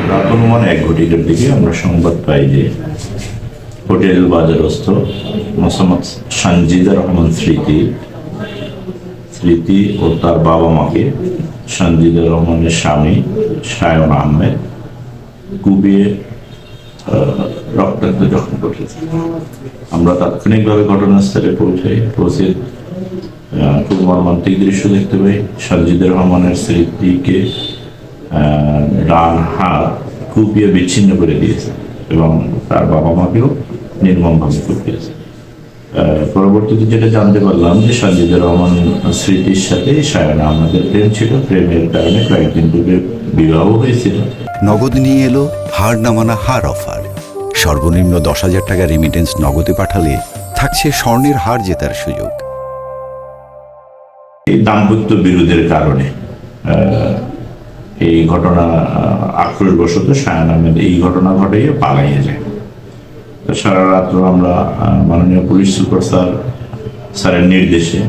রাত অনুমান 1 ঘটিকার দিকে আমরা সংবাদ পাই যে হোটেল বাজারস্থ মোসাম্মদ সানজিদা রহমান স্মৃতি ও তার বাবা মাকে সানজিদা রহমানের স্বামী সায়ন আহমেদ কুপিয়ে রক্তাক্ত জখম করেছে। আমরা তাৎক্ষণিকভাবে ঘটনাস্থলে পৌঁছে খুব মর্মান্তিক দৃশ্য দেখতে পাই। সানজিদা রহমানের স্মৃতিকে ডান হাত কুপিয়ে বিচ্ছিন্ন করে দিয়েছে এবং তার বাবা মাকেও নির্মমভাবে কুপিয়েছে। পরবর্তীতে যেটা জানতে পারলাম যে সানজিদা রহমান স্মৃতির সাথে সায়ন আহমেদের প্রেম ছিল, প্রেমের কারণে কয়েকদিন পূর্বে বিবাহ হয়েছিল। নগদ নিয়ে এলো হার না মানা হার অফার। সর্বনিম্ন 10,000 টাকা রেমিটেন্স নগদে পাঠালে থাকছে স্বর্ণের হার জেতার সুযোগ। এই দাম্পত্য বিরোধের কারণে এই ঘটনা আক্রোশবশত সায়ন আহমেদ এই ঘটনা ঘটাইয়ে পালাইয়ে যায়। সারা রাত্র আমরা মাননীয় পুলিশ সুপার স্যারের নির্দেশে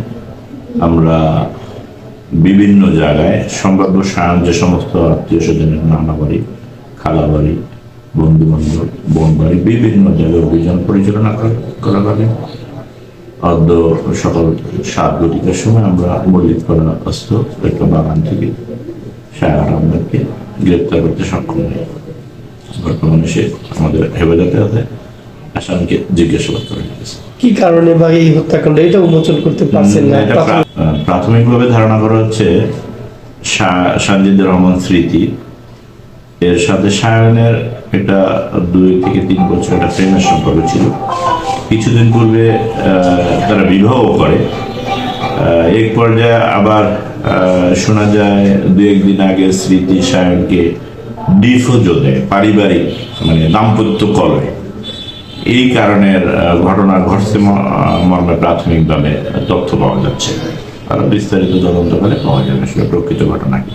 আমরা বিভিন্ন জায়গায় সম্ভাব্য সায়ন যে সমস্ত আত্মীয় স্বজনের নানা বাড়ি, খালা বাড়ি, বন্ধু বান্ধব, বোন বাড়ি, বিভিন্ন জায়গায় অভিযান পরিচালনা করা হবে। অদ্য সকাল 7 ঘটিকার সময় আমরা মল্লিকপাড়া অস্ত একটা বাগান থেকে সায়ন আহমেদকে গ্রেপ্তার করতে সক্ষম হই। বর্তমানে সে আমাদের হেফাজতে আছে। আসামিকে জিজ্ঞাসাবাদ করে নিয়েছে। কি কারণে বা এই হত্যাকাণ্ড এটা উন্মোচন করতে পারছেন না? প্রাথমিকভাবে ধারণা করা হচ্ছে সানজিদা রহমান স্মৃতি এর সাথে সায়নের একটা 2 থেকে 3 বছর একটা প্রেমের সম্পর্ক ছিল। কিছুদিন পূর্বে তারা বিবাহ করে। এক পর্যায়ে আবার শোনা যায় 2-1 দিন আগে স্মৃতি সায়নকে ডিফোজও দেয়, পারিবারিক মানে দাম্পত্য কলহে। এই কারণের ঘটনা ঘটছে মর্মে প্রাথমিকভাবে তথ্য পাওয়া যাচ্ছে। আর বিস্তারিত তদন্ত করে পাওয়া যাবে সেটা প্রকৃত ঘটনা কি।